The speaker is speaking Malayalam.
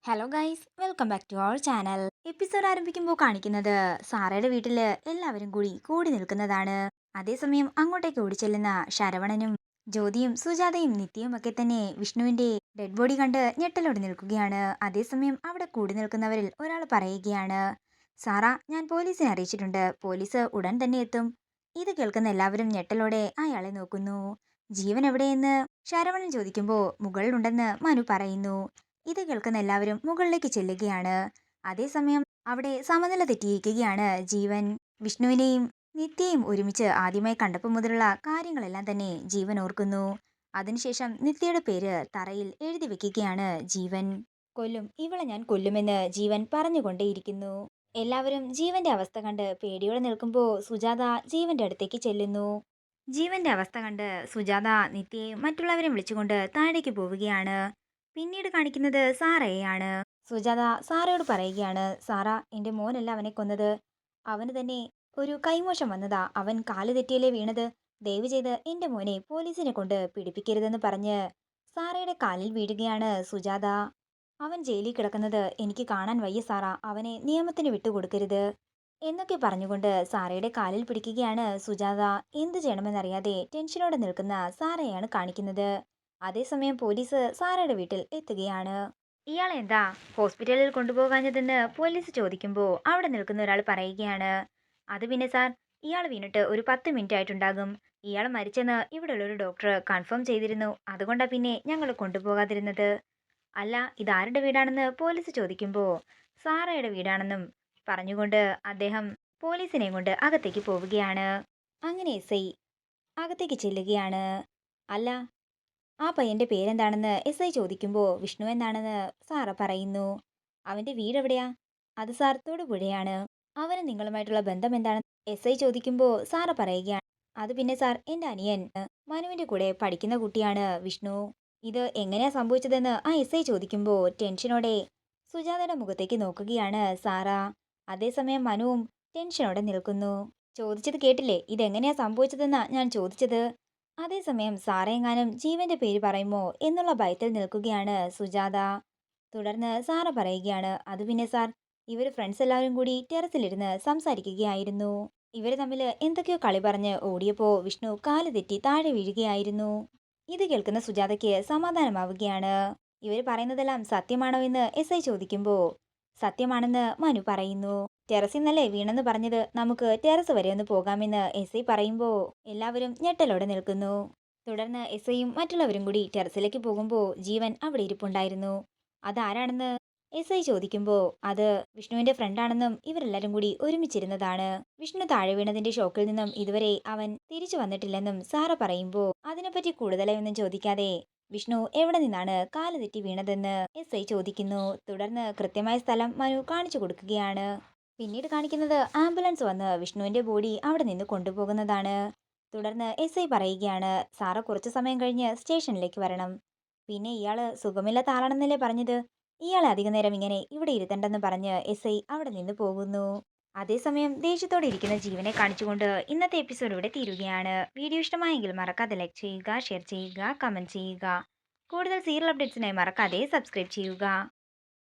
Hello guys, welcome back to our channel. Episode ആരംഭിക്കുമ്പോൾ കാണിക്കുന്നത് സാറയുടെ വീട്ടില് എല്ലാവരും കൂടി കൂടി നിൽക്കുന്നതാണ്. അതേസമയം അങ്ങോട്ടേക്ക് ഓടിച്ചെല്ലുന്ന ശരവണനും ജ്യോതിയും സുജാതയും നിത്യയും ഒക്കെ തന്നെ വിഷ്ണുവിന്റെ ഡെഡ് ബോഡി കണ്ട് ഞെട്ടലോടെ നിൽക്കുകയാണ്. അതേസമയം അവിടെ കൂടി നിൽക്കുന്നവരിൽ ഒരാൾ പറയുകയാണ്, സാറ, ഞാൻ പോലീസിനെ അറിയിച്ചിട്ടുണ്ട്, പോലീസ് ഉടൻ തന്നെ എത്തും. ഇത് കേൾക്കുന്ന എല്ലാവരും ഞെട്ടലോടെ അയാളെ നോക്കുന്നു. ജീവൻ എവിടെയെന്ന് ശരവണൻ ചോദിക്കുമ്പോൾ മുകളിലുണ്ടെന്ന് മനു പറയുന്നു. ഇത് കേൾക്കുന്ന എല്ലാവരും മുകളിലേക്ക് ചെല്ലുകയാണ്. അതേസമയം അവിടെ സമനില തെറ്റിയിരിക്കുകയാണ്. ജീവൻ വിഷ്ണുവിനെയും നിത്യയും ഒരുമിച്ച് ആദ്യമായി കണ്ടപ്പോൾ മുതലുള്ള കാര്യങ്ങളെല്ലാം തന്നെ ജീവൻ ഓർക്കുന്നു. അതിനുശേഷം നിത്യയുടെ പേര് തറയിൽ എഴുതി വെക്കുകയാണ് ജീവൻ. കൊല്ലും, ഇവളെ ഞാൻ കൊല്ലുമെന്ന് ജീവൻ പറഞ്ഞുകൊണ്ടേയിരിക്കുന്നു. എല്ലാവരും ജീവന്റെ അവസ്ഥ കണ്ട് പേടിയോടെ നിൽക്കുമ്പോൾ സുജാത ജീവന്റെ അടുത്തേക്ക് ചെല്ലുന്നു. ജീവന്റെ അവസ്ഥ കണ്ട് സുജാത നിത്യയും മറ്റുള്ളവരെ വിളിച്ചുകൊണ്ട് താഴേക്ക് പോവുകയാണ്. പിന്നീട് കാണിക്കുന്നത് സാറയെയാണ്. സുജാത സാറയോട് പറയുകയാണ്, സാറ, എൻ്റെ മോനല്ല അവനെ കൊന്നത്, അവന് തന്നെ ഒരു കൈമോശം വന്നതാ, അവൻ കാല് തെറ്റിയല്ലേ വീണത്, ദയവ് ചെയ്ത് എൻ്റെ മോനെ പോലീസിനെ കൊണ്ട് പിടിപ്പിക്കരുതെന്ന് പറഞ്ഞ് സാറയുടെ കാലിൽ വീഴുകയാണ് സുജാത. അവൻ ജയിലിൽ കിടക്കുന്നത് എനിക്ക് കാണാൻ വയ്യ സാറ, അവനെ നിയമത്തിന് വിട്ടുകൊടുക്കരുത് എന്നൊക്കെ പറഞ്ഞുകൊണ്ട് സാറയുടെ കാലിൽ പിടിക്കുകയാണ് സുജാത. എന്ത് ചെയ്യണമെന്നറിയാതെ ടെൻഷനോടെ നിൽക്കുന്ന സാറയാണ് കാണിക്കുന്നത്. അതേസമയം പോലീസ് സാറയുടെ വീട്ടിൽ എത്തുകയാണ്. ഇയാളെ എന്താ ഹോസ്പിറ്റലിൽ കൊണ്ടുപോകാഞ്ഞതെന്ന് പോലീസ് ചോദിക്കുമ്പോൾ അവിടെ നിൽക്കുന്ന ഒരാൾ പറയുകയാണ്, അത് പിന്നെ സാർ, ഇയാൾ വീണിട്ട് ഒരു 10 മിനിറ്റ് ആയിട്ടുണ്ടാകും, ഇയാൾ മരിച്ചെന്ന് ഇവിടെയുള്ള ഒരു ഡോക്ടർ കൺഫേം ചെയ്തിരുന്നു, അതുകൊണ്ടാ പിന്നെ ഞങ്ങൾ കൊണ്ടുപോകാതിരുന്നത്. അല്ല, ഇതാരുടെ വീടാണെന്ന് പോലീസ് ചോദിക്കുമ്പോൾ സാറയുടെ വീടാണെന്നും പറഞ്ഞുകൊണ്ട് അദ്ദേഹം പോലീസിനെയും കൊണ്ട് അകത്തേക്ക് പോവുകയാണ്. അങ്ങനെ എസ് ഐ അകത്തേക്ക് ചെല്ലുകയാണ്. അല്ല, ആ പയ്യന്റെ പേരെന്താണെന്ന് എസ് ഐ ചോദിക്കുമ്പോൾ വിഷ്ണു എന്നാണെന്ന് സാറ പറയുന്നു. അവന്റെ വീട് എവിടെയാ? അത് സാർ തൊടുപുഴയാണ്. അവന് നിങ്ങളുമായിട്ടുള്ള ബന്ധം എന്താണ്? എസ് ഐ ചോദിക്കുമ്പോൾ സാറ പറയുകയാണ്, അത് പിന്നെ സാർ, എൻ്റെ അനിയൻ മനുവിന്റെ കൂടെ പഠിക്കുന്ന കുട്ടിയാണ് വിഷ്ണു. ഇത് എങ്ങനെയാ സംഭവിച്ചതെന്ന് ആ എസ് ഐ ചോദിക്കുമ്പോൾ ടെൻഷനോടെ സുജാതയുടെ മുഖത്തേക്ക് നോക്കുകയാണ് സാറ. അതേസമയം മനുവും ടെൻഷനോടെ നിൽക്കുന്നു. ചോദിച്ചത് കേട്ടില്ലേ, ഇതെങ്ങനെയാ സംഭവിച്ചതെന്നാ ഞാൻ ചോദിച്ചത്. അതേസമയം സാറെങ്ങാനും ജീവന്റെ പേര് പറയുമോ എന്നുള്ള ഭയത്തിൽ നിൽക്കുകയാണ് സുജാത. തുടർന്ന് സാറ പറയുകയാണ്, അത് പിന്നെ സാർ, ഇവര് ഫ്രണ്ട്സ് എല്ലാവരും കൂടി ടെറസിലിരുന്ന് സംസാരിക്കുകയായിരുന്നു. ഇവര് തമ്മിൽ എന്തൊക്കെയോ കളി പറഞ്ഞ് ഓടിയപ്പോ വിഷ്ണു കാല് തെറ്റി താഴെ വീഴുകയായിരുന്നു. ഇത് കേൾക്കുന്ന സുജാതയ്ക്ക് സമാധാനമാവുകയാണ്. ഇവര് പറയുന്നതെല്ലാം സത്യമാണോ എന്ന് എസ് ഐ ചോദിക്കുമ്പോ സത്യമാണെന്ന് മനു പറയുന്നു. ടെറസിൽ നിന്നല്ലേ വീണെന്ന് പറഞ്ഞത്, നമുക്ക് ടെറസ് വരെ ഒന്ന് പോകാമെന്ന് എസ് ഐ പറയുമ്പോ എല്ലാവരും ഞെട്ടലോടെ നിൽക്കുന്നു. തുടർന്ന് എസ് ഐയും മറ്റുള്ളവരും കൂടി ടെറസിലേക്ക് പോകുമ്പോൾ ജീവൻ അവിടെ ഇരിപ്പുണ്ടായിരുന്നു. അതാരാണെന്ന് എസ് ഐ ചോദിക്കുമ്പോൾ അത് വിഷ്ണുവിന്റെ ഫ്രണ്ടാണെന്നും ഇവരെല്ലാരും കൂടി ഒരുമിച്ചിരുന്നതാണ്. വിഷ്ണു താഴെ വീണതിന്റെ ഷോക്കിൽ നിന്നും ഇതുവരെ അവൻ തിരിച്ചു വന്നിട്ടില്ലെന്നും സാറ പറയുമ്പോൾ അതിനെപ്പറ്റി കൂടുതലായി ഒന്നും ചോദിക്കാതെ വിഷ്ണു എവിടെ നിന്നാണ് കാല് തെറ്റി വീണതെന്ന് എസ് ഐ ചോദിക്കുന്നു. തുടർന്ന് കൃത്യമായ സ്ഥലം മനു കാണിച്ചു കൊടുക്കുകയാണ്. പിന്നീട് കാണിക്കുന്നത് ആംബുലൻസ് വന്ന് വിഷ്ണുവിന്റെ ബോഡി അവിടെ നിന്ന് കൊണ്ടുപോകുന്നതാണ്. തുടർന്ന് എസ് ഐ പറയുകയാണ്, സാറ് കുറച്ചു സമയം കഴിഞ്ഞ് സ്റ്റേഷനിലേക്ക് വരണം. പിന്നെ ഇയാള് സുഖമില്ലാത്ത ആളാണെന്നല്ലേ പറഞ്ഞത്, ഇയാളെ അധിക നേരം ഇങ്ങനെ ഇവിടെ ഇരുത്തണ്ടെന്ന് പറഞ്ഞ് എസ് ഐ അവിടെ നിന്ന് പോകുന്നു. അതേസമയം ദേഷ്യത്തോടെ ഇരിക്കുന്ന ജീവനെ കാണിച്ചുകൊണ്ട് ഇന്നത്തെ എപ്പിസോഡ് ഇവിടെ തീരുകയാണ്. വീഡിയോ ഇഷ്ടമായെങ്കിൽ മറക്കാതെ ലൈക്ക് ചെയ്യുക, ഷെയർ ചെയ്യുക, കമന്റ് ചെയ്യുക. കൂടുതൽ സീരിയൽ അപ്ഡേറ്റ്സിനായി മറക്കാതെ സബ്സ്ക്രൈബ് ചെയ്യുക.